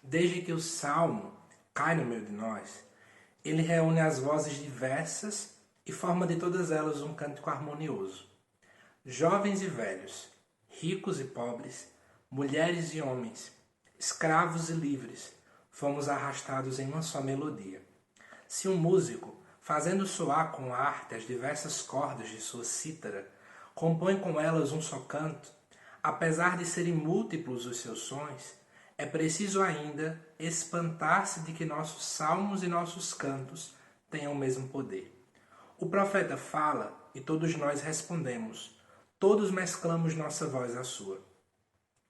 Desde que o salmo cai no meio de nós, ele reúne as vozes diversas e forma de todas elas um cântico harmonioso. Jovens e velhos, ricos e pobres, mulheres e homens, escravos e livres, fomos arrastados em uma só melodia. Se um músico, fazendo soar com arte as diversas cordas de sua cítara, compõe com elas um só canto, apesar de serem múltiplos os seus sons, é preciso ainda espantar-se de que nossos salmos e nossos cantos tenham o mesmo poder. O profeta fala e todos nós respondemos, todos mesclamos nossa voz à sua.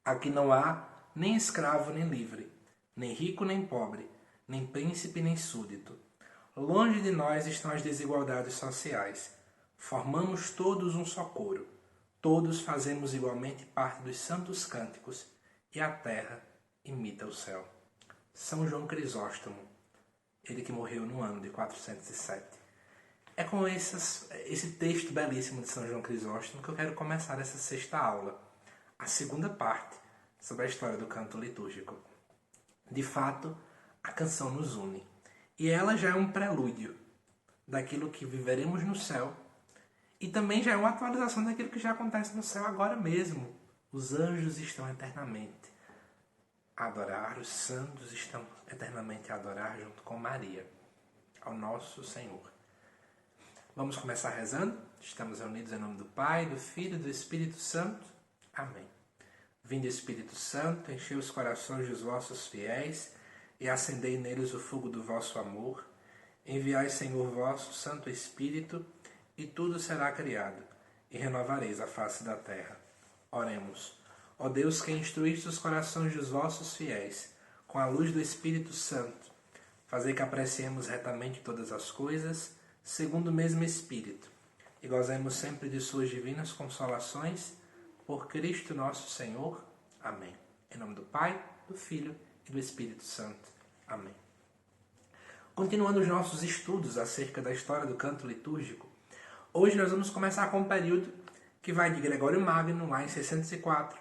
Aqui não há nem escravo nem livre, nem rico nem pobre, nem príncipe nem súdito. Longe de nós estão as desigualdades sociais. Formamos todos um só coro. Todos fazemos igualmente parte dos santos cânticos e a terra imita o céu. São João Crisóstomo, ele que morreu no ano de 407. É com esse texto belíssimo de São João Crisóstomo que eu quero começar essa sexta aula, a segunda parte sobre a história do canto litúrgico. De fato, a canção nos une, e ela já é um prelúdio daquilo que viveremos no céu, e também já é uma atualização daquilo que já acontece no céu agora mesmo. Os anjos estão eternamente a adorar, os santos estão eternamente a adorar junto com Maria, ao nosso Senhor. Vamos começar rezando? Estamos reunidos em nome do Pai, do Filho e do Espírito Santo. Amém. Vinde, Espírito Santo, enchei os corações dos vossos fiéis e acendei neles o fogo do vosso amor. Enviai, Senhor, vosso Santo Espírito, e tudo será criado, e renovareis a face da terra. Oremos. Ó Deus, que instruíste os corações dos vossos fiéis, com a luz do Espírito Santo, fazei que apreciemos retamente todas as coisas, segundo o mesmo Espírito, e gozemos sempre de suas divinas consolações, por Cristo nosso Senhor. Amém. Em nome do Pai, do Filho e do Espírito Santo. Amém. Continuando os nossos estudos acerca da história do canto litúrgico, hoje nós vamos começar com um período que vai de Gregório Magno, lá em 604,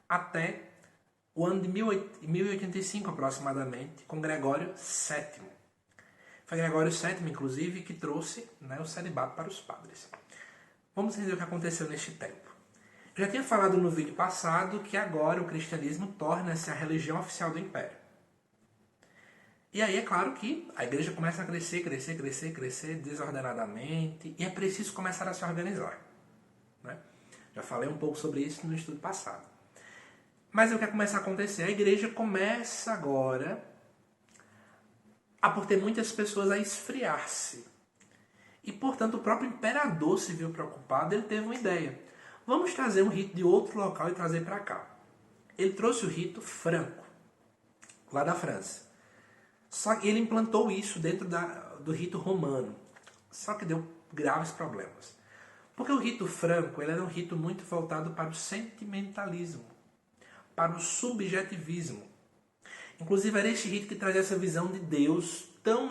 até o ano de 1085 aproximadamente, com Gregório VII. Foi Gregório VII, inclusive, que trouxe o celibato para os padres. Vamos entender o que aconteceu neste tempo. Eu já tinha falado no vídeo passado que agora o cristianismo torna-se a religião oficial do Império. E aí é claro que a igreja começa a crescer desordenadamente, e é preciso começar a se organizar. Já falei um pouco sobre isso no estudo passado. Mas o que começa a acontecer? A igreja começa agora por ter muitas pessoas a esfriar-se. E, portanto, o próprio imperador se viu preocupado, ele teve uma ideia. Vamos trazer um rito de outro local e trazer para cá. Ele trouxe o rito franco, lá da França. Só que ele implantou isso dentro do rito romano. Só que deu graves problemas. Porque o rito franco ele era um rito muito voltado para o sentimentalismo, para o subjetivismo. Inclusive era este rito que trazia essa visão de Deus tão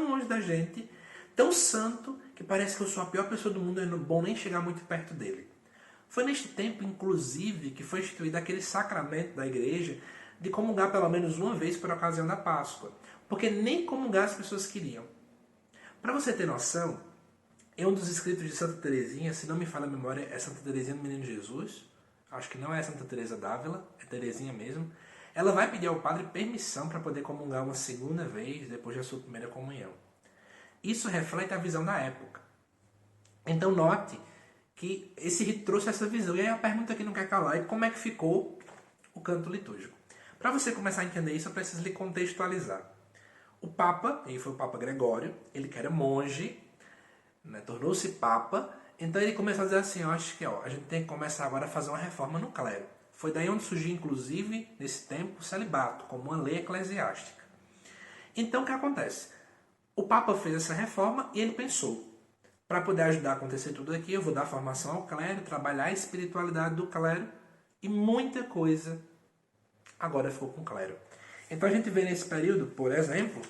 longe da gente, tão santo, que parece que eu sou a pior pessoa do mundo e não é bom nem chegar muito perto dele. Foi neste tempo, inclusive, que foi instituído aquele sacramento da igreja de comungar pelo menos uma vez por ocasião da Páscoa. Porque nem comungar as pessoas queriam. Para você ter noção, em um dos escritos de Santa Teresinha, se não me falha a memória, é Santa Teresinha do Menino Jesus, acho que não é Santa Teresa d'Ávila, é Teresinha mesmo, ela vai pedir ao padre permissão para poder comungar uma segunda vez depois da sua primeira comunhão. Isso reflete a visão da época. Então note que esse rito trouxe essa visão. E aí a pergunta que não quer calar é como é que ficou o canto litúrgico. Para você começar a entender isso, eu preciso lhe contextualizar. O Papa, ele foi o Papa Gregório, ele que era monge, tornou-se Papa, então ele começou a dizer assim, eu acho que a gente tem que começar agora a fazer uma reforma no clero. Foi daí onde surgiu, inclusive, nesse tempo, o celibato, como uma lei eclesiástica. Então, o que acontece? O Papa fez essa reforma e ele pensou, para poder ajudar a acontecer tudo aqui, eu vou dar formação ao clero, trabalhar a espiritualidade do clero, e muita coisa agora ficou com o clero. Então a gente vê nesse período, por exemplo,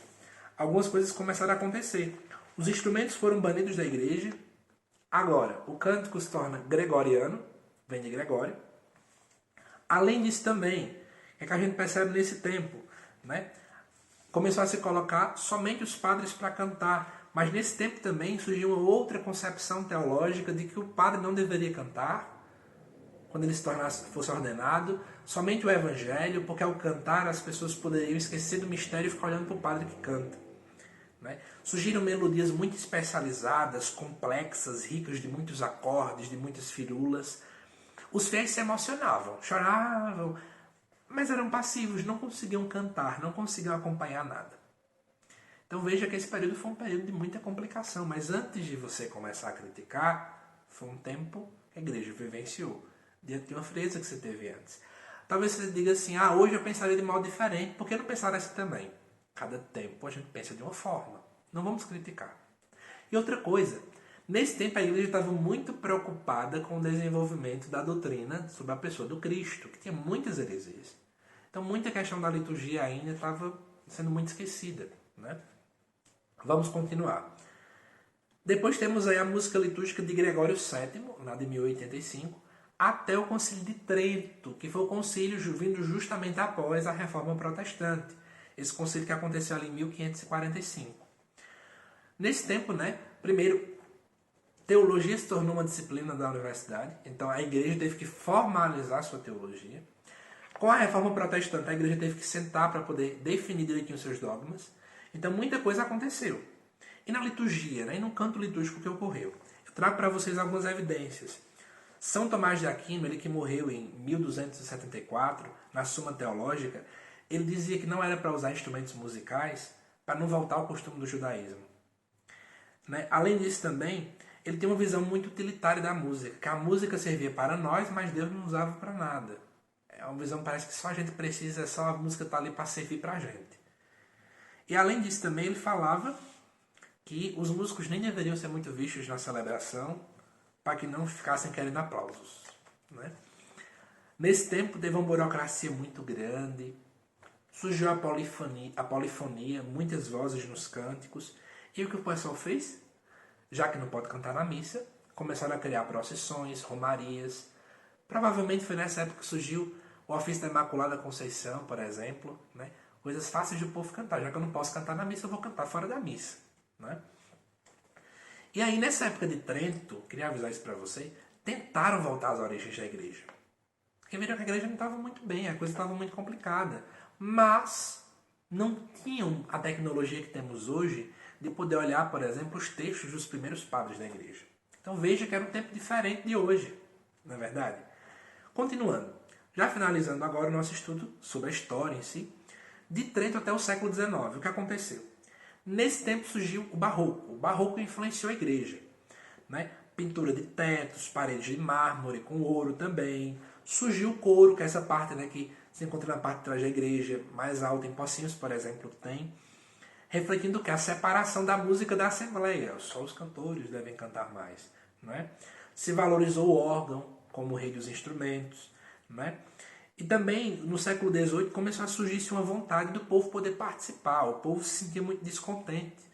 algumas coisas começaram a acontecer. Os instrumentos foram banidos da igreja. Agora, o cântico se torna gregoriano, vem de Gregório. Além disso também, é que a gente percebe nesse tempo, né? Começou a se colocar somente os padres para cantar, mas nesse tempo também surgiu uma outra concepção teológica de que o padre não deveria cantar quando ele fosse ordenado, somente o evangelho, porque ao cantar as pessoas poderiam esquecer do mistério e ficar olhando para o padre que canta. Né? Surgiram melodias muito especializadas, complexas, ricas de muitos acordes, de muitas firulas. Os fiéis se emocionavam, choravam, mas eram passivos, não conseguiam cantar, não conseguiam acompanhar nada. Então veja que esse período foi um período de muita complicação, mas antes de você começar a criticar, foi um tempo que a igreja vivenciou, diante de uma frieza que você teve antes. Talvez você diga assim, hoje eu pensaria de modo diferente, por que não pensar assim também? Cada tempo a gente pensa de uma forma, não vamos criticar. E outra coisa, nesse tempo a igreja estava muito preocupada com o desenvolvimento da doutrina sobre a pessoa do Cristo, que tinha muitas heresias. Então muita questão da liturgia ainda estava sendo muito esquecida, né? Vamos continuar. Depois temos aí a música litúrgica de Gregório VII, lá de 1085, até o Concílio de Trento, que foi o concílio vindo justamente após a Reforma Protestante. Esse concílio que aconteceu ali em 1545. Nesse tempo, né, primeiro, teologia se tornou uma disciplina da universidade, então a igreja teve que formalizar sua teologia. Com a Reforma Protestante, a igreja teve que sentar para poder definir direitinho os seus dogmas. Então muita coisa aconteceu. E na liturgia, né, e no canto litúrgico que ocorreu? Eu trago para vocês algumas evidências. São Tomás de Aquino, ele que morreu em 1274, na Suma Teológica, ele dizia que não era para usar instrumentos musicais para não voltar ao costume do judaísmo. Né? Além disso também, ele tem uma visão muito utilitária da música, que a música servia para nós, mas Deus não usava para nada. É uma visão, parece que só a gente precisa, só a música está ali para servir para a gente. E além disso também ele falava que os músicos nem deveriam ser muito vistos na celebração para que não ficassem querendo aplausos. Né? Nesse tempo teve uma burocracia muito grande, surgiu a polifonia, muitas vozes nos cânticos, e o que o pessoal fez? Já que não pode cantar na missa, começaram a criar procissões, romarias. Provavelmente foi nessa época que surgiu o ofício da Imaculada Conceição, por exemplo, né? Coisas fáceis de o povo cantar. Já que eu não posso cantar na missa, eu vou cantar fora da missa. Né? E aí, nessa época de Trento, queria avisar isso para você, tentaram voltar às origens da igreja. Porque viram que a igreja não estava muito bem, a coisa estava muito complicada. Mas não tinham a tecnologia que temos hoje de poder olhar, por exemplo, os textos dos primeiros padres da igreja. Então veja que era um tempo diferente de hoje, não é verdade? Continuando, já finalizando agora o nosso estudo sobre a história em si, de Trento até o século XIX, o que aconteceu? Nesse tempo surgiu o Barroco influenciou a igreja. Né? Pintura de tetos, paredes de mármore, com ouro também. Surgiu o coro, que é essa parte, né, que se encontra na parte de trás da igreja, mais alta, em Pocinhos, por exemplo, tem. Refletindo o que? A separação da música da assembleia. Só os cantores devem cantar mais. Né? Se valorizou o órgão como rei dos instrumentos. Né? E também, no século XVIII, começou a surgir uma vontade do povo poder participar. O povo se sentia muito descontente.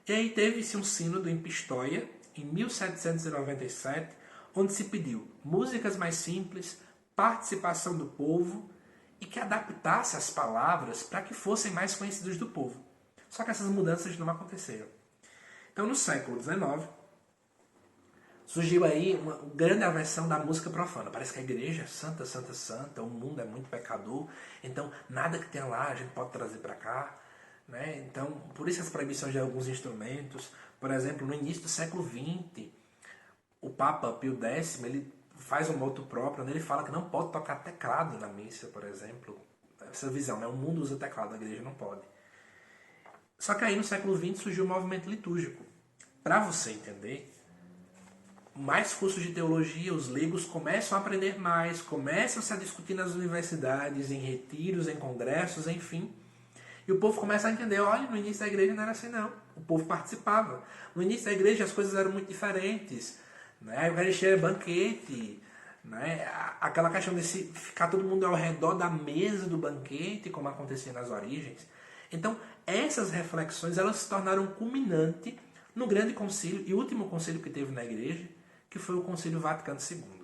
E aí teve-se um sínodo em Pistoia, em 1797, onde se pediu músicas mais simples, participação do povo e que adaptasse as palavras para que fossem mais conhecidas do povo. Só que essas mudanças não aconteceram. Então, no século XIX, surgiu aí uma grande aversão da música profana. Parece que a igreja é santa, santa, santa, o mundo é muito pecador, então nada que tenha lá a gente pode trazer para cá. Né? Então, por isso as proibições de alguns instrumentos. Por exemplo, no início do século XX, o Papa Pio X, ele faz um moto próprio, onde ele fala que não pode tocar teclado na missa, por exemplo. Essa visão, né? O mundo usa teclado, a igreja não pode. Só que aí no século XX surgiu o movimento litúrgico. Para você entender, mais cursos de teologia, os leigos começam a aprender mais, começam -se a discutir nas universidades, em retiros, em congressos, enfim. E o povo começa a entender, olha, no início da igreja não era assim não. O povo participava. No início da igreja as coisas eram muito diferentes. Né? A Eucaristia era banquete. Né? Aquela questão de ficar todo mundo ao redor da mesa do banquete, como acontecia nas origens. Então, essas reflexões elas se tornaram culminante no grande concílio e último concílio que teve na igreja, que foi o Concílio Vaticano II.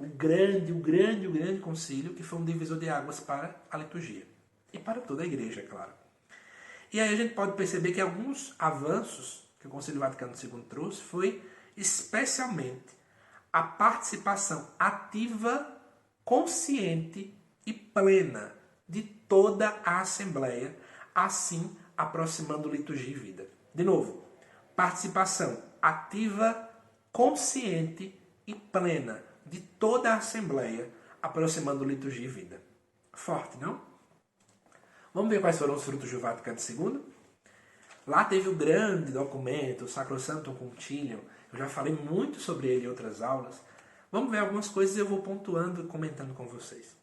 o grande concílio, que foi um divisor de águas para a liturgia. E para toda a igreja, é claro. E aí a gente pode perceber que alguns avanços que o Concílio Vaticano II trouxe foi especialmente a participação ativa, consciente e plena de toda a Assembleia, assim aproximando liturgia e vida. De novo, participação ativa, consciente e plena de toda a Assembleia, aproximando liturgia e vida. Forte, não? Vamos ver quais foram os frutos do Vaticano II? Lá teve o grande documento, o Sacrosanctum Concilium. Eu já falei muito sobre ele em outras aulas. Vamos ver algumas coisas e eu vou pontuando e comentando com vocês.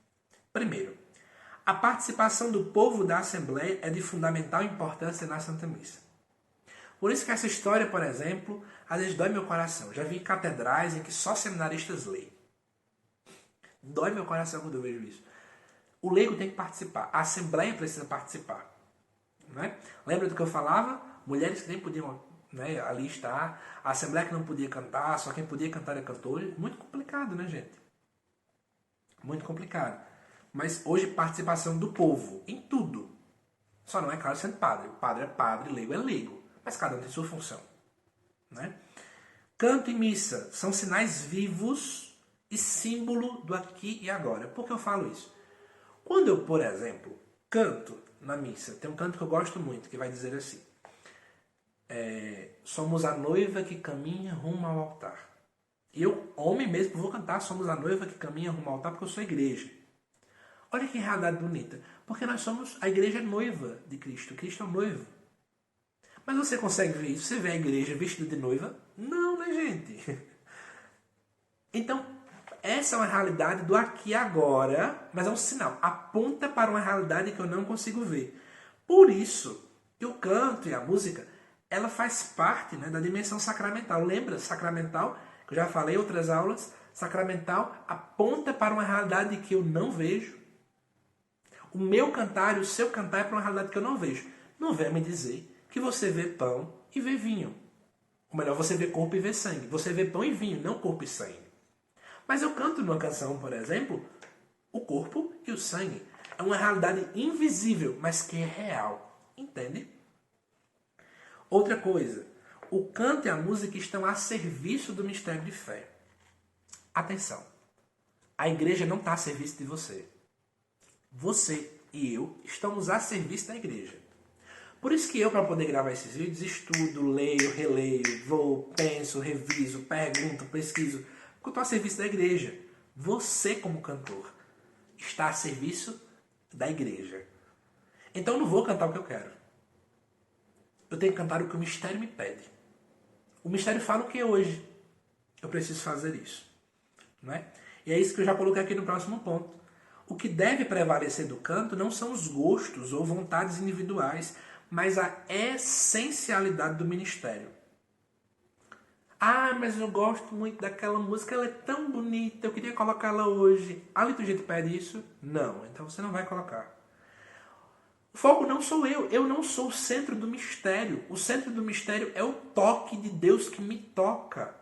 Primeiro, a participação do povo da Assembleia é de fundamental importância na Santa Missa. Por isso que essa história, por exemplo, às vezes dói meu coração. Já vi catedrais em que só seminaristas leem. Dói meu coração quando eu vejo isso. O leigo tem que participar. A Assembleia precisa participar. Não é? Lembra do que eu falava? Mulheres que nem podiam, né, ali estar. A Assembleia que não podia cantar. Só quem podia cantar era cantor. Muito complicado, né, gente? Muito complicado. Mas hoje, participação do povo em tudo. Só não é claro sendo padre. O padre é padre, leigo é leigo. Mas cada um tem sua função. Né? Canto e missa são sinais vivos e símbolo do aqui e agora. Por que eu falo isso? Quando eu, por exemplo, canto na missa, tem um canto que eu gosto muito, que vai dizer assim: somos a noiva que caminha rumo ao altar. E eu, homem mesmo, vou cantar somos a noiva que caminha rumo ao altar, porque eu sou igreja. Olha que realidade bonita. Porque nós somos, a igreja noiva de Cristo. Cristo é o noivo. Mas você consegue ver isso? Você vê a igreja vestida de noiva? Não, né, gente? Então, essa é uma realidade do aqui e agora, mas é um sinal. Aponta para uma realidade que eu não consigo ver. Por isso que o canto e a música, ela faz parte, né, da dimensão sacramental. Lembra? Sacramental, que eu já falei em outras aulas, sacramental aponta para uma realidade que eu não vejo. O meu cantar e o seu cantar é para uma realidade que eu não vejo. Não venha me dizer que você vê pão e vê vinho. Ou melhor, você vê corpo e vê sangue. Você vê pão e vinho, não corpo e sangue. Mas eu canto numa canção, por exemplo, o corpo e o sangue. É uma realidade invisível, mas que é real. Entende? Outra coisa, o canto e a música estão a serviço do mistério de fé. Atenção, a igreja não está a serviço de você. Você e eu estamos a serviço da igreja. Por isso que eu, para poder gravar esses vídeos, estudo, leio, releio, vou, penso, reviso, pergunto, pesquiso, porque eu estou a serviço da igreja. Você, como cantor, está a serviço da igreja. Então eu não vou cantar o que eu quero. Eu tenho que cantar o que o mistério me pede. O mistério fala o que hoje? Eu preciso fazer isso. Não é? E é isso que eu já coloquei aqui no próximo ponto. O que deve prevalecer do canto não são os gostos ou vontades individuais, mas a essencialidade do ministério. Ah, mas eu gosto muito daquela música, ela é tão bonita, eu queria colocá-la hoje. A liturgia te pede isso? Não, então você não vai colocar. O foco não sou eu não sou o centro do mistério. O centro do mistério é o toque de Deus que me toca.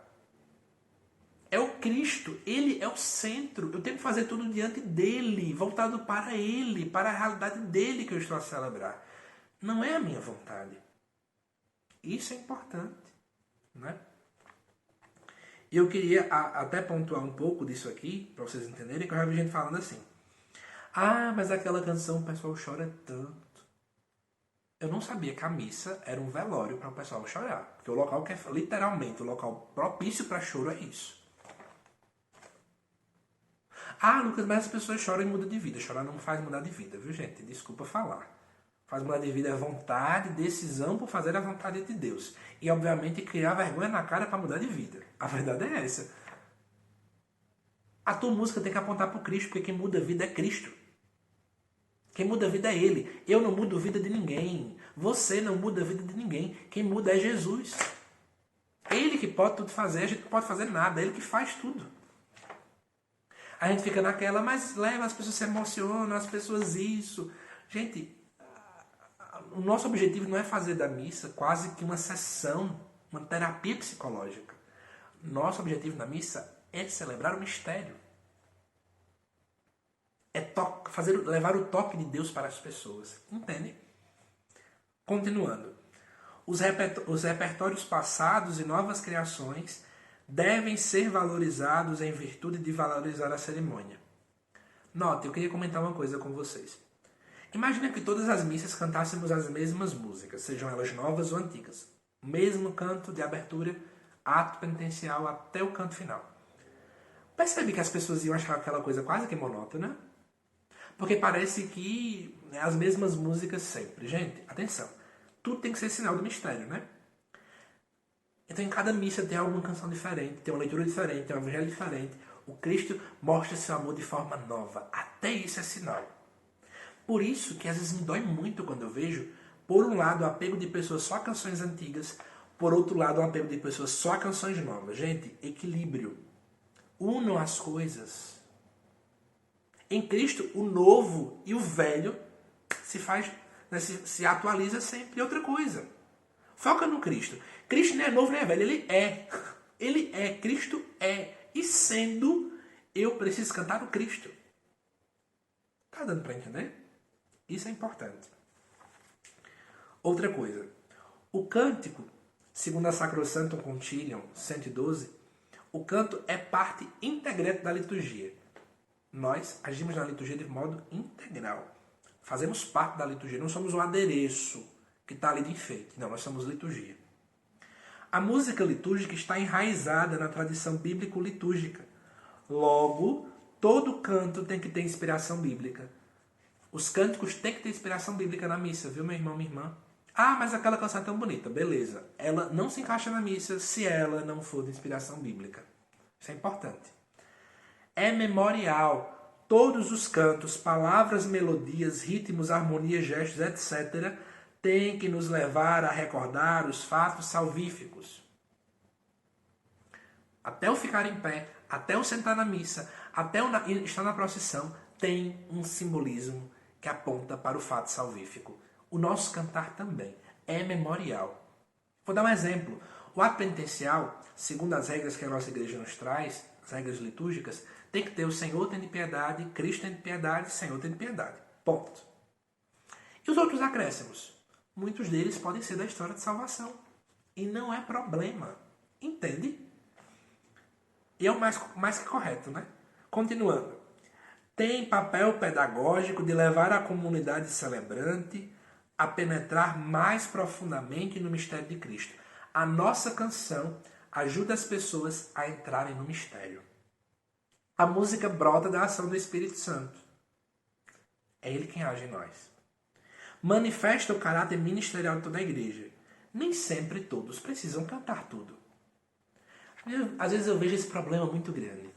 É o Cristo, Ele é o centro. Eu tenho que fazer tudo diante dEle, voltado para Ele, para a realidade dEle que eu estou a celebrar. Não é a minha vontade. Isso é importante, né? E eu queria até pontuar um pouco disso aqui, para vocês entenderem, que eu já vi gente falando assim: ah, mas aquela canção o pessoal chora tanto. Eu não sabia que a missa era um velório para o pessoal chorar. Porque o local que é literalmente o local propício para choro é isso. Ah, Lucas, mas as pessoas choram e mudam de vida. Chorar não faz mudar de vida, viu, gente? Desculpa falar. Faz mudar de vida é vontade, decisão por fazer a vontade de Deus. E, obviamente, criar vergonha na cara para mudar de vida. A verdade é essa. A tua música tem que apontar para o Cristo, porque quem muda a vida é Cristo. Quem muda a vida é Ele. Eu não mudo a vida de ninguém. Você não muda a vida de ninguém. Quem muda é Jesus. Ele que pode tudo fazer, a gente não pode fazer nada. É Ele que faz tudo. A gente fica naquela, mas leva, as pessoas se emocionam, as pessoas isso. Gente, o nosso objetivo não é fazer da missa quase que uma sessão, uma terapia psicológica. Nosso objetivo na missa é celebrar o mistério. levar o toque de Deus para as pessoas. Entende? Continuando. Os repertórios passados e novas criações devem ser valorizados em virtude de valorizar a cerimônia. Note, eu queria comentar uma coisa com vocês. Imagina que todas as missas cantássemos as mesmas músicas, sejam elas novas ou antigas. Mesmo canto de abertura, ato penitencial até o canto final. Percebe que as pessoas iam achar aquela coisa quase que monótona? Porque parece que é as mesmas músicas sempre. Gente, atenção. Tudo tem que ser sinal do mistério, né? Então em cada missa tem alguma canção diferente, tem uma leitura diferente, tem um evangelho diferente. O Cristo mostra seu amor de forma nova. Até isso é sinal. Por isso que às vezes me dói muito quando eu vejo, por um lado, o apego de pessoas só a canções antigas, por outro lado, o apego de pessoas só a canções novas. Gente, equilíbrio. Unam as coisas. Em Cristo, o novo e o velho se atualiza sempre. E outra coisa. Foca no Cristo. Cristo não é novo nem é velho, ele é. Ele é, Cristo é. E sendo, eu preciso cantar o Cristo. Tá dando para entender? Isso é importante. Outra coisa. O cântico, segundo a Sacrosanctum Concilium 112, o canto é parte integrante da liturgia. Nós agimos na liturgia de modo integral. Fazemos parte da liturgia, não somos um adereço que está ali de enfeite. Não, nós somos liturgia. A música litúrgica está enraizada na tradição bíblico-litúrgica. Logo, todo canto tem que ter inspiração bíblica. Os cânticos têm que ter inspiração bíblica na missa, viu, meu irmão, minha irmã? Ah, mas aquela canção é tão bonita. Beleza. Ela não se encaixa na missa se ela não for de inspiração bíblica. Isso é importante. É memorial. Todos os cantos, palavras, melodias, ritmos, harmonias, gestos, etc., têm que nos levar a recordar os fatos salvíficos. Até o ficar em pé, até o sentar na missa, até o estar na procissão, tem um simbolismo que aponta para o fato salvífico. O nosso cantar também é memorial. Vou dar um exemplo. O ato penitencial, segundo as regras que a nossa igreja nos traz, as regras litúrgicas, tem que ter o Senhor tem de piedade, Cristo tem de piedade, Senhor tem de piedade. Ponto. E os outros acréscimos? Muitos deles podem ser da história de salvação. E não é problema. Entende? E é o mais que correto, né? Continuando. Tem papel pedagógico de levar a comunidade celebrante a penetrar mais profundamente no mistério de Cristo. A nossa canção ajuda as pessoas a entrarem no mistério. A música brota da ação do Espírito Santo. É Ele quem age em nós. Manifesta o caráter ministerial de toda a igreja. Nem sempre todos precisam cantar tudo. Às vezes eu vejo esse problema muito grande.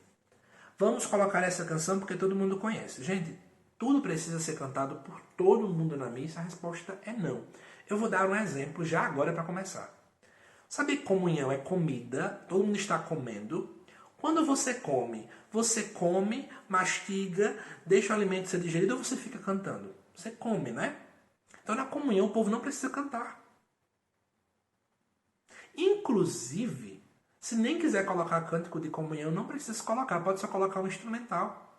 Vamos colocar essa canção porque todo mundo conhece. Gente, tudo precisa ser cantado por todo mundo na missa? A resposta é não. Eu vou dar um exemplo já agora para começar. Sabe que comunhão é comida? Todo mundo está comendo. Quando você come, mastiga, deixa o alimento ser digerido ou você fica cantando? Você come, né? Então na comunhão o povo não precisa cantar. Inclusive, se nem quiser colocar cântico de comunhão, não precisa se colocar. Pode só colocar um instrumental.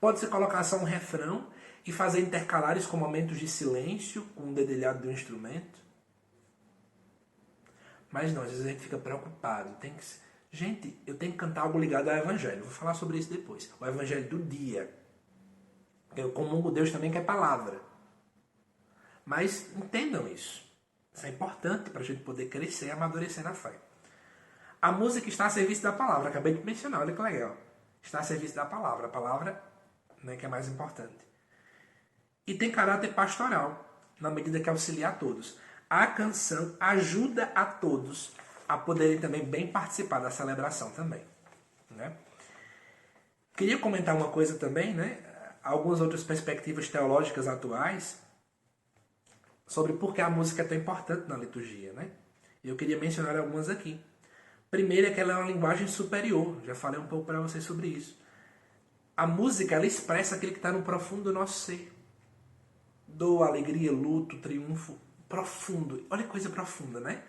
Pode se colocar só um refrão e fazer intercalares com momentos de silêncio, com o dedilhado do instrumento. Mas não, às vezes a gente fica preocupado. Gente, eu tenho que cantar algo ligado ao Evangelho. Vou falar sobre isso depois. O Evangelho do dia. Eu comungo Deus também, que é palavra. Mas entendam isso. Isso é importante para a gente poder crescer e amadurecer na fé. A música está a serviço da palavra. Acabei de mencionar, olha que legal. Está a serviço da palavra. A palavra, né, que é mais importante. E tem caráter pastoral, na medida que auxilia a todos. A canção ajuda a todos a poderem também bem participar da celebração também. Né? Queria comentar uma coisa também, né? Algumas outras perspectivas teológicas atuais sobre por que a música é tão importante na liturgia. Né? Eu queria mencionar algumas aqui. Primeiro é que ela é uma linguagem superior. Já falei um pouco para vocês sobre isso. A música, ela expressa aquilo que está no profundo do nosso ser. Dor, alegria, luto, triunfo. Profundo. Olha que coisa profunda, né?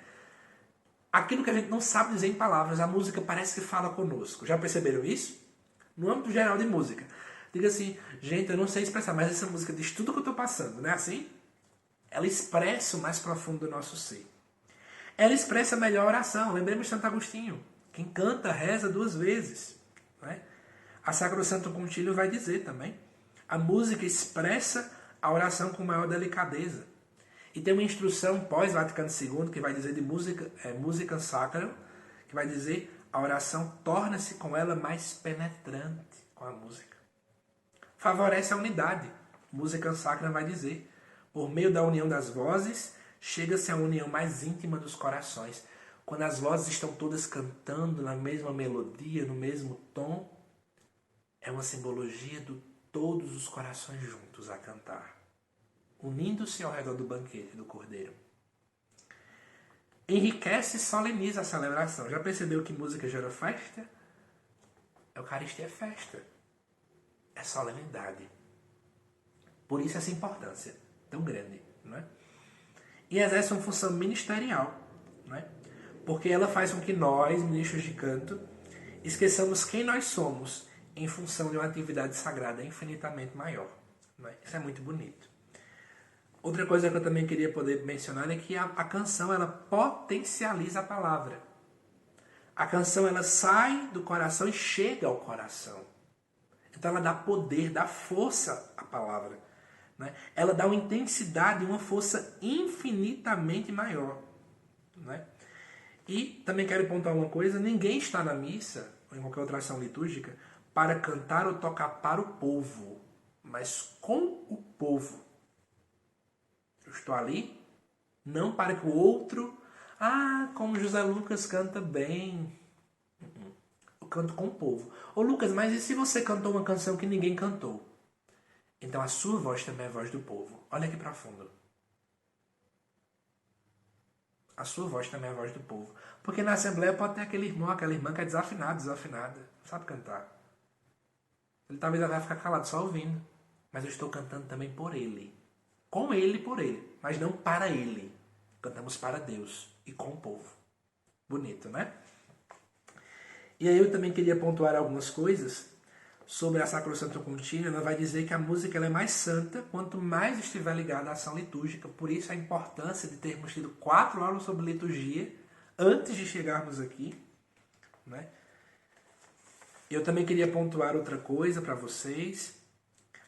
Aquilo que a gente não sabe dizer em palavras, a música parece que fala conosco. Já perceberam isso? No âmbito geral de música. Diga assim, gente, eu não sei expressar, mas essa música diz tudo o que eu estou passando, não é assim? Ela expressa o mais profundo do nosso ser. Ela expressa melhor a oração. Lembremos de Santo Agostinho. Quem canta, reza 2 vezes. Não é? A Sacrosanto Concílio vai dizer também. A música expressa a oração com maior delicadeza. E tem uma instrução pós-Vaticano II que vai dizer de música sacra, que vai dizer a oração torna-se com ela mais penetrante com a música. Favorece a unidade. Música sacra vai dizer. Por meio da união das vozes, chega-se à união mais íntima dos corações. Quando as vozes estão todas cantando na mesma melodia, no mesmo tom, é uma simbologia de todos os corações juntos a cantar, unindo-se ao redor do banquete do Cordeiro. Enriquece e soleniza a celebração. Já percebeu que música gera festa? Eucaristia é festa. É solenidade. Por isso essa importância tão grande, não é? E exerce uma função ministerial, não é? Porque ela faz com que nós, ministros de canto, esqueçamos quem nós somos em função de uma atividade sagrada infinitamente maior. Não é? Isso é muito bonito. Outra coisa que eu também queria poder mencionar é que a canção ela potencializa a palavra. A canção ela sai do coração e chega ao coração. Então ela dá poder, dá força à palavra. Né? Ela dá uma intensidade, uma força infinitamente maior. Né? E também quero pontuar uma coisa, ninguém está na missa, ou em qualquer outra ação litúrgica, para cantar ou tocar para o povo, mas com o povo. Eu estou ali, não para que o outro, como José Lucas canta bem. Eu canto com o povo. Ô Lucas, mas e se você cantou uma canção que ninguém cantou? Então a sua voz também é a voz do povo. Olha que profundo. A sua voz também é a voz do povo. Porque na Assembleia pode ter aquele irmão, aquela irmã que é desafinada, não sabe cantar. Ele talvez vai ficar calado só ouvindo. Mas eu estou cantando também por ele. Com ele e por ele. Mas não para ele. Cantamos para Deus e com o povo. Bonito, né? E aí eu também queria pontuar algumas coisas sobre a Sacrosanto Concílio. Ela vai dizer que a música ela é mais santa quanto mais estiver ligada à ação litúrgica. Por isso a importância de termos tido 4 aulas sobre liturgia antes de chegarmos aqui. Né? Eu também queria pontuar outra coisa para vocês.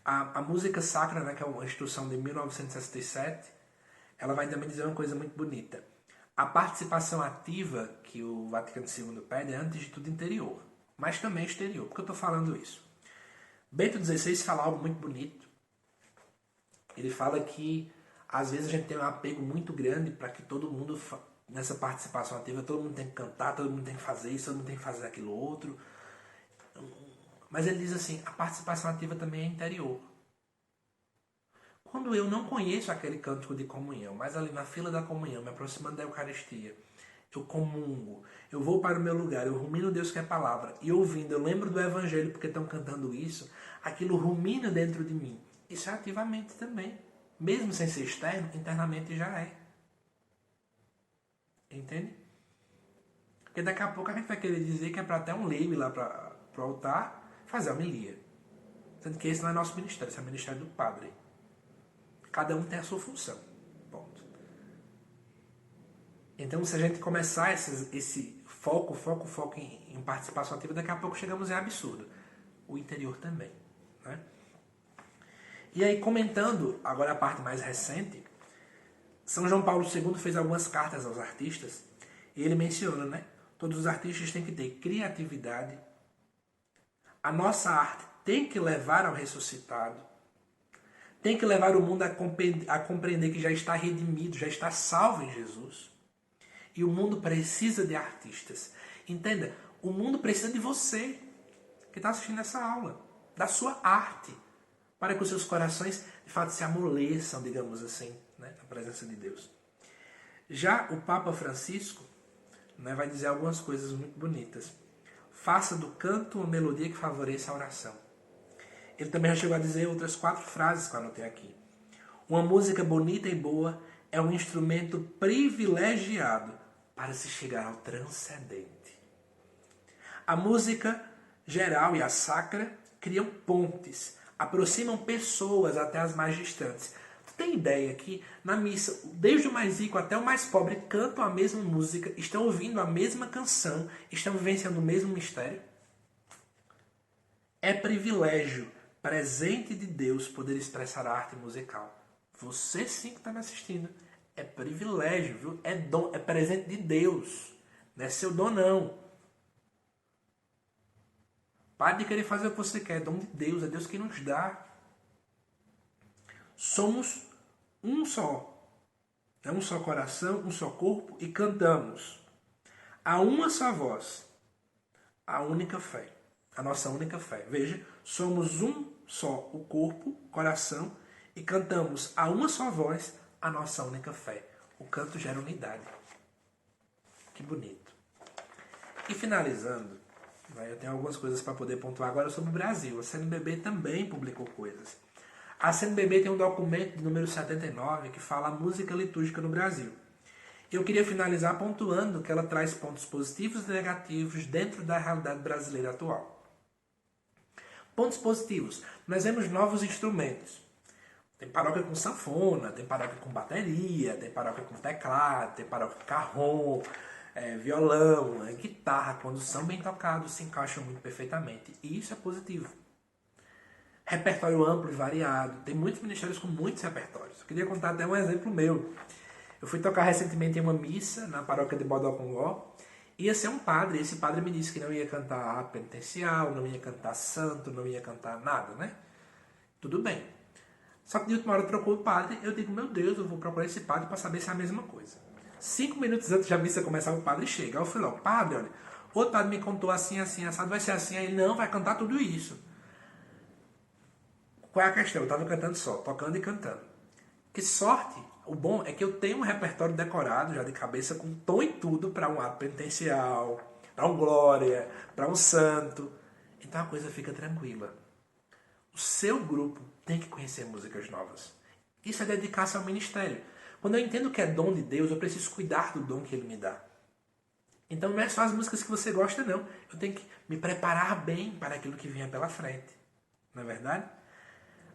A música sacra, né, que é uma instrução de 1967, ela vai também dizer uma coisa muito bonita. A participação ativa que o Vaticano II pede é, antes de tudo, interior, mas também exterior. Por que eu estou falando isso? Bento XVI fala algo muito bonito. Ele fala que, às vezes, a gente tem um apego muito grande para que todo mundo, nessa participação ativa, todo mundo tem que cantar, todo mundo tem que fazer isso, todo mundo tem que fazer aquilo outro. Mas ele diz assim, a participação ativa também é interior. Quando eu não conheço aquele cântico de comunhão, mas ali na fila da comunhão, me aproximando da Eucaristia, eu comungo, eu vou para o meu lugar, eu rumino Deus que é palavra, e ouvindo, eu lembro do Evangelho porque estão cantando isso, aquilo rumina dentro de mim. Isso é ativamente também. Mesmo sem ser externo, internamente já é. Entende? Porque daqui a pouco a gente vai querer dizer que é para até um leigo ir lá para o altar fazer a homilia. Sendo que esse não é nosso ministério, esse é o ministério do padre. Cada um tem a sua função. Ponto. Então, se a gente começar esse foco em participação ativa, daqui a pouco chegamos em absurdo. O interior também. Né? E aí, comentando agora a parte mais recente, São João Paulo II fez algumas cartas aos artistas e ele menciona, né? Todos os artistas têm que ter criatividade. A nossa arte tem que levar ao ressuscitado. Tem que levar o mundo a compreender que já está redimido, já está salvo em Jesus. E o mundo precisa de artistas. Entenda, o mundo precisa de você, que está assistindo essa aula, da sua arte, para que os seus corações, de fato, se amoleçam, digamos assim, né, na presença de Deus. Já o Papa Francisco, né, vai dizer algumas coisas muito bonitas. Faça do canto uma melodia que favoreça a oração. Ele também já chegou a dizer outras 4 frases que eu anotei aqui. Uma música bonita e boa é um instrumento privilegiado para se chegar ao transcendente. A música geral e a sacra criam pontes, aproximam pessoas até as mais distantes. Tu tem ideia que na missa, desde o mais rico até o mais pobre cantam a mesma música, estão ouvindo a mesma canção, estão vivenciando o mesmo mistério? É privilégio, presente de Deus, poder expressar a arte musical. Você sim que está me assistindo. É privilégio, viu? É dom, é presente de Deus. Não é seu dom, não. Pare de querer fazer o que você quer. É dom de Deus. É Deus que nos dá. Somos um só. É um só coração, um só corpo e cantamos. A uma só voz. A única fé. A nossa única fé. Veja, somos um só o corpo, coração e cantamos a uma só voz a nossa única fé. O canto gera unidade. Que bonito. E finalizando, eu tenho algumas coisas para poder pontuar agora sobre o Brasil. A CNBB também publicou coisas. A CNBB tem um documento de número 79 que fala a música litúrgica no Brasil. Eu queria finalizar pontuando que ela traz pontos positivos e negativos dentro da realidade brasileira atual. Pontos positivos. Nós vemos novos instrumentos. Tem paróquia com sanfona, tem paróquia com bateria, tem paróquia com teclado, tem paróquia com carrom, violão, guitarra. Quando são bem tocados, se encaixam muito perfeitamente. E isso é positivo. Repertório amplo e variado. Tem muitos ministérios com muitos repertórios. Eu queria contar até um exemplo meu. Eu fui tocar recentemente em uma missa na paróquia de Bodocongó. Ia ser um padre, e esse padre me disse que não ia cantar ato penitencial, não ia cantar santo, não ia cantar nada, né? Tudo bem. Só que de última hora trocou o padre, eu digo, meu Deus, eu vou procurar esse padre para saber se é a mesma coisa. 5 minutos antes da missa começar, o padre chega. Aí eu fui lá, padre, olha, o outro padre me contou assim, assim, assado, vai ser assim, aí ele não, vai cantar tudo isso. Qual é a questão? Eu estava cantando só, tocando e cantando. Que sorte! O bom é que eu tenho um repertório decorado, já de cabeça, com tom e tudo, para um ato penitencial, para um glória, para um santo. Então a coisa fica tranquila. O seu grupo tem que conhecer músicas novas. Isso é dedicar-se ao ministério. Quando eu entendo que é dom de Deus, eu preciso cuidar do dom que Ele me dá. Então não é só as músicas que você gosta, não. Eu tenho que me preparar bem para aquilo que vinha pela frente. Não é verdade?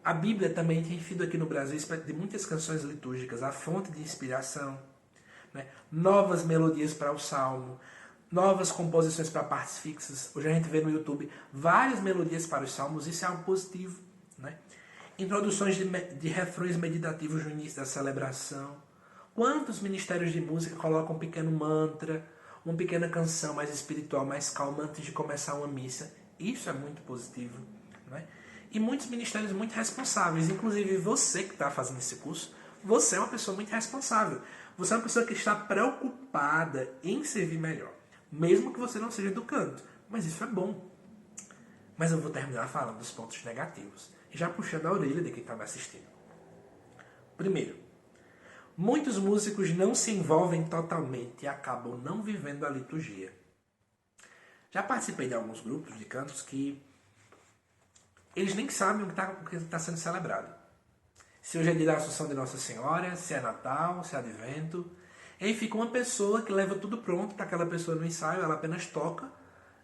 A Bíblia também tem sido aqui no Brasil de muitas canções litúrgicas, a fonte de inspiração, né? Novas melodias para o salmo, novas composições para partes fixas. Hoje a gente vê no YouTube várias melodias para os salmos, isso é algo positivo, né? Introduções de refrões meditativos no início da celebração. Quantos ministérios de música colocam um pequeno mantra, uma pequena canção mais espiritual, mais calma antes de começar uma missa? Isso é muito positivo, né? E muitos ministérios muito responsáveis, inclusive você que está fazendo esse curso, você é uma pessoa muito responsável. Você é uma pessoa que está preocupada em servir melhor, mesmo que você não seja do canto. Mas isso é bom. Mas eu vou terminar falando dos pontos negativos, e já puxando a orelha de quem está me assistindo. Primeiro, muitos músicos não se envolvem totalmente e acabam não vivendo a liturgia. Já participei de alguns grupos de cantos que eles nem sabem o que está sendo celebrado. Se hoje é dia da Assunção de Nossa Senhora, se é Natal, se é Advento. E aí fica uma pessoa que leva tudo pronto para aquela pessoa no ensaio, ela apenas toca,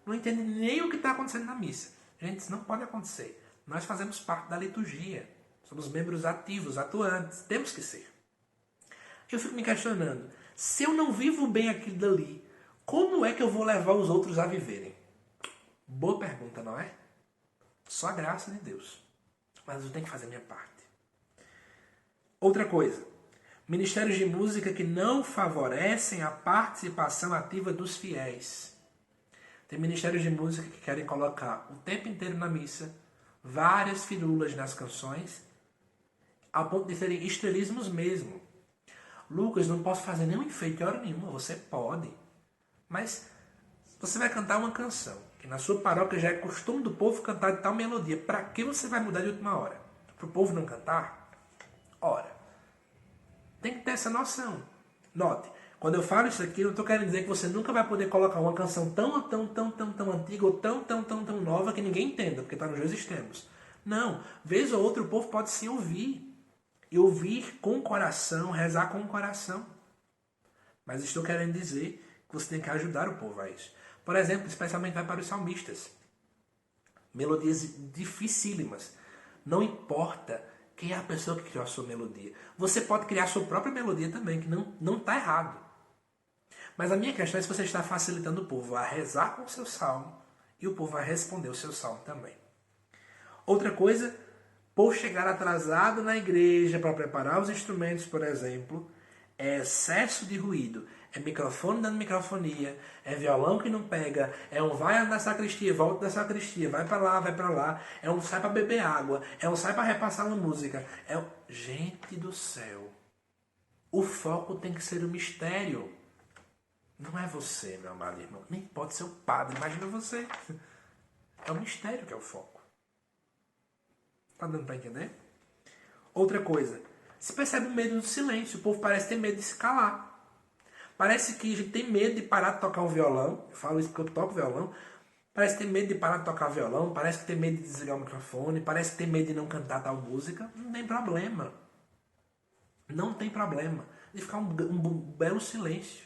não entende nem o que está acontecendo na missa. Gente, isso não pode acontecer. Nós fazemos parte da liturgia. Somos membros ativos, atuantes. Temos que ser. Eu fico me questionando, se eu não vivo bem aquilo dali, como é que eu vou levar os outros a viverem? Boa pergunta, não é? Só a graça de Deus. Mas eu tenho que fazer a minha parte. Outra coisa. Ministérios de música que não favorecem a participação ativa dos fiéis. Tem ministérios de música que querem colocar o tempo inteiro na missa várias firulas nas canções, ao ponto de serem estrelismos mesmo. Lucas, não posso fazer nenhum enfeite, hora nenhuma. Você pode. Mas você vai cantar uma canção que na sua paróquia já é costume do povo cantar de tal melodia. Para que você vai mudar de última hora? Para o povo não cantar? Ora, tem que ter essa noção. Note, quando eu falo isso aqui, eu não estou querendo dizer que você nunca vai poder colocar uma canção tão antiga ou tão nova que ninguém entenda, porque está nos dois extremos. Não, vez ou outra o povo pode sim ouvir. E ouvir com o coração, rezar com o coração. Mas estou querendo dizer que você tem que ajudar o povo a isso. Por exemplo, especialmente vai para os salmistas. Melodias dificílimas. Não importa quem é a pessoa que criou a sua melodia. Você pode criar a sua própria melodia também, que não está errado. Mas a minha questão é se você está facilitando o povo a rezar com o seu salmo e o povo vai responder o seu salmo também. Outra coisa, por chegar atrasado na igreja para preparar os instrumentos, por exemplo, é excesso de ruído. É microfone dando microfonia, é violão que não pega, é um vai na sacristia, volta da sacristia, vai para lá, é um sai para beber água, é um sai para repassar uma música. Gente do céu, o foco tem que ser o mistério. Não é você, meu amado irmão, nem pode ser o padre, imagina você. É o mistério que é o foco. Tá dando para entender? Outra coisa, se percebe o medo do silêncio, o povo parece ter medo de se calar. Parece que a gente tem medo de parar de tocar um violão. Eu falo isso porque eu toco violão. Parece ter medo de parar de tocar violão. Parece que tem medo de desligar o microfone. Parece que tem medo de não cantar tal música. Não tem problema. Não tem problema. De ficar um belo silêncio.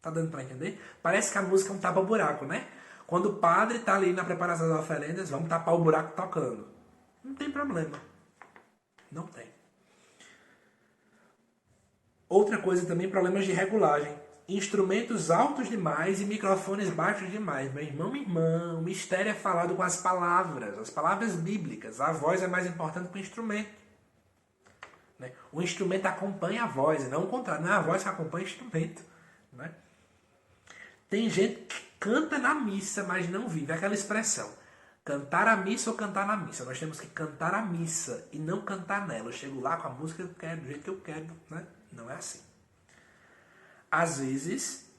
Tá dando para entender? Parece que a música é um tapa-buraco, né? Quando o padre tá ali na preparação das oferendas, vamos tapar o buraco tocando. Não tem problema. Não tem. Outra coisa também, problemas de regulagem. Instrumentos altos demais e microfones baixos demais. Meu irmão, minha irmã, o mistério é falado com as palavras bíblicas. A voz é mais importante que o instrumento. Né? O instrumento acompanha a voz, e não o contrário. Não é a voz que acompanha o instrumento. Né? Tem gente que canta na missa, mas não vive. É aquela expressão. Cantar a missa ou cantar na missa. Nós temos que cantar a missa e não cantar nela. Eu chego lá com a música que eu quero, do jeito que eu quero, né? Não é assim. Às vezes,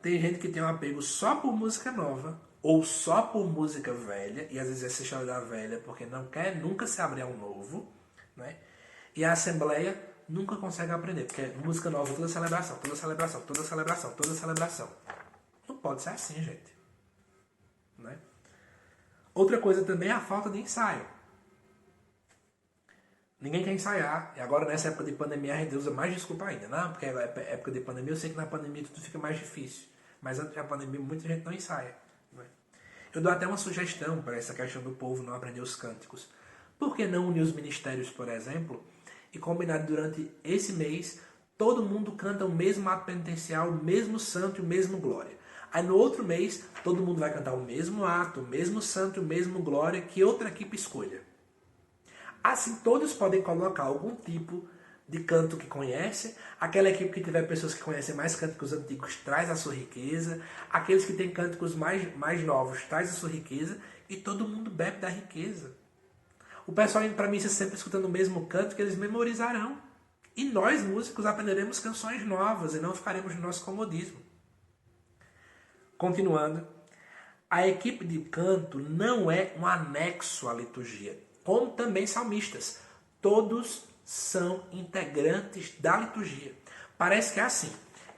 tem gente que tem um apego só por música nova ou só por música velha, e às vezes é se da velha porque não quer nunca se abrir ao novo, né? E a Assembleia nunca consegue aprender, porque é música nova toda celebração, toda celebração, toda celebração, toda celebração. Não pode ser assim, gente. Né? Outra coisa também é a falta de ensaio. Ninguém quer ensaiar. E agora, nessa época de pandemia, a gente usa mais desculpa ainda. Não, porque é época de pandemia, eu sei que na pandemia tudo fica mais difícil. Mas antes da pandemia, muita gente não ensaia. Né? Eu dou até uma sugestão para essa questão do povo não aprender os cânticos. Por que não unir os ministérios, por exemplo, e combinar durante esse mês, todo mundo canta o mesmo ato penitencial, o mesmo santo e o mesmo glória. Aí no outro mês, todo mundo vai cantar o mesmo ato, o mesmo santo e o mesmo glória que outra equipe escolha. Assim, todos podem colocar algum tipo de canto que conhece. Aquela equipe que tiver pessoas que conhecem mais cânticos antigos traz a sua riqueza. Aqueles que têm cânticos mais novos traz a sua riqueza. E todo mundo bebe da riqueza. O pessoal indo para a missa sempre escutando o mesmo canto que eles memorizarão. E nós, músicos, aprenderemos canções novas e não ficaremos no nosso comodismo. Continuando, a equipe de canto não é um anexo à liturgia. Como também salmistas. Todos são integrantes da liturgia. Parece que é assim.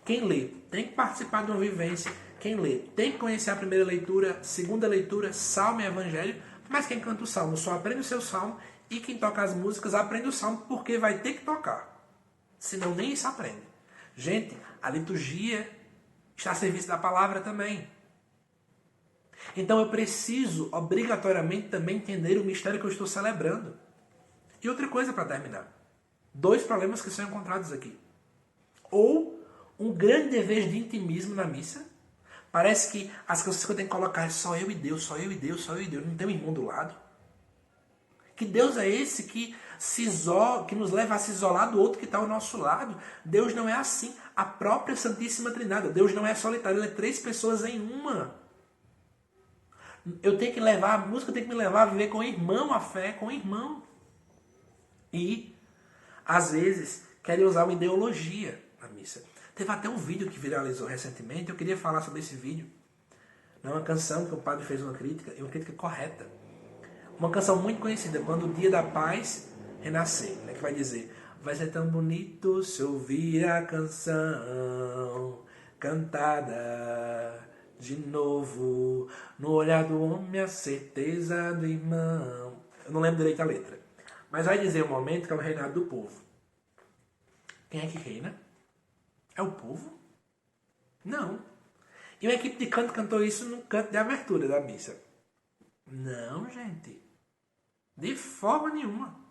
Quem lê tem que participar de uma vivência. Quem lê tem que conhecer a primeira leitura, segunda leitura, salmo e evangelho. Mas quem canta o salmo só aprende o seu salmo. E quem toca as músicas aprende o salmo porque vai ter que tocar. Senão nem isso aprende. Gente, a liturgia está a serviço da palavra também. Então eu preciso, obrigatoriamente, também entender o mistério que eu estou celebrando. E outra coisa para terminar. 2 problemas que são encontrados aqui. Ou um grande dever de intimismo na missa. Parece que as coisas que eu tenho que colocar é só eu e Deus, só eu e Deus, só eu e Deus. Não tem um irmão do lado. Que Deus é esse que nos leva a se isolar do outro que está ao nosso lado? Deus não é assim. A própria Santíssima Trindade. Deus não é solitário, Ele é 3 pessoas em uma. Eu tenho que levar a música, eu tenho que me levar a viver com o irmão, a fé com o irmão. E, às vezes, querem usar uma ideologia na missa. Teve até um vídeo que viralizou recentemente, eu queria falar sobre esse vídeo. É uma canção que o padre fez uma crítica, e uma crítica correta. Uma canção muito conhecida, quando o dia da paz renascer, né, que vai dizer: vai ser tão bonito se ouvir a canção cantada de novo, no olhar do homem a certeza do irmão. Eu não lembro direito a letra. Mas vai dizer um momento que é o reinado do povo. Quem é que reina? É o povo? Não. E uma equipe de canto cantou isso no canto de abertura da missa. Não, gente. De forma nenhuma.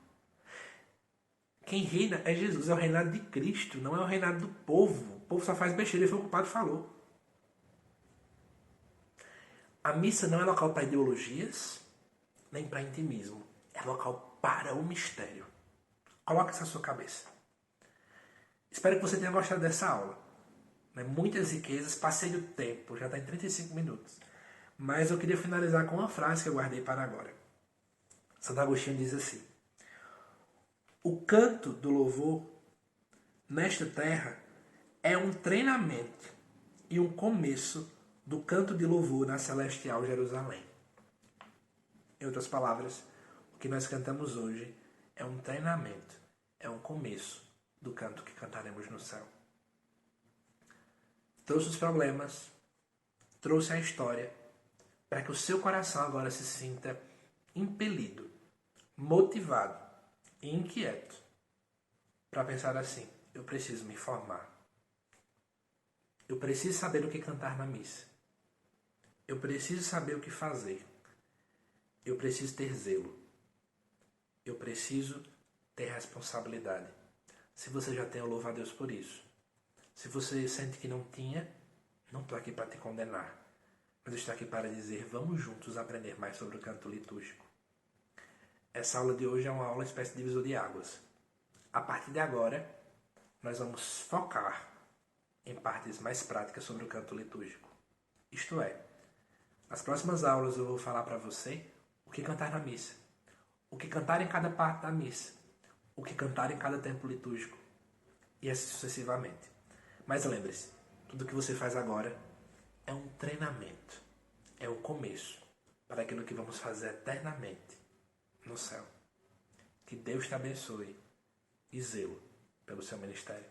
Quem reina é Jesus, é o reinado de Cristo, não é o reinado do povo. O povo só faz besteira, foi o que o padre falou. A missa não é local para ideologias, nem para intimismo. É local para o mistério. Coloque isso na sua cabeça. Espero que você tenha gostado dessa aula. Muitas riquezas, passei do tempo, já está em 35 minutos. Mas eu queria finalizar com uma frase que eu guardei para agora. Santo Agostinho diz assim: o canto do louvor nesta terra é um treinamento e um começo do canto de louvor na celestial Jerusalém. Em outras palavras, o que nós cantamos hoje é um treinamento, é um começo do canto que cantaremos no céu. Trouxe os problemas, trouxe a história, para que o seu coração agora se sinta impelido, motivado e inquieto para pensar assim: eu preciso me formar. Eu preciso saber o que cantar na missa. Eu preciso saber o que fazer. Eu preciso ter zelo. Eu preciso ter responsabilidade. Se você já tem, eu louvo a Deus por isso. Se você sente que não tinha, não estou aqui para te condenar. Mas estou aqui para dizer: vamos juntos aprender mais sobre o canto litúrgico. Essa aula de hoje é uma aula espécie de divisor de águas. A partir de agora, nós vamos focar em partes mais práticas sobre o canto litúrgico. Isto é, nas próximas aulas eu vou falar para você o que cantar na missa, o que cantar em cada parte da missa, o que cantar em cada tempo litúrgico, e assim sucessivamente. Mas lembre-se, tudo que você faz agora é um treinamento, é um começo para aquilo que vamos fazer eternamente no céu. Que Deus te abençoe e zelo pelo seu ministério.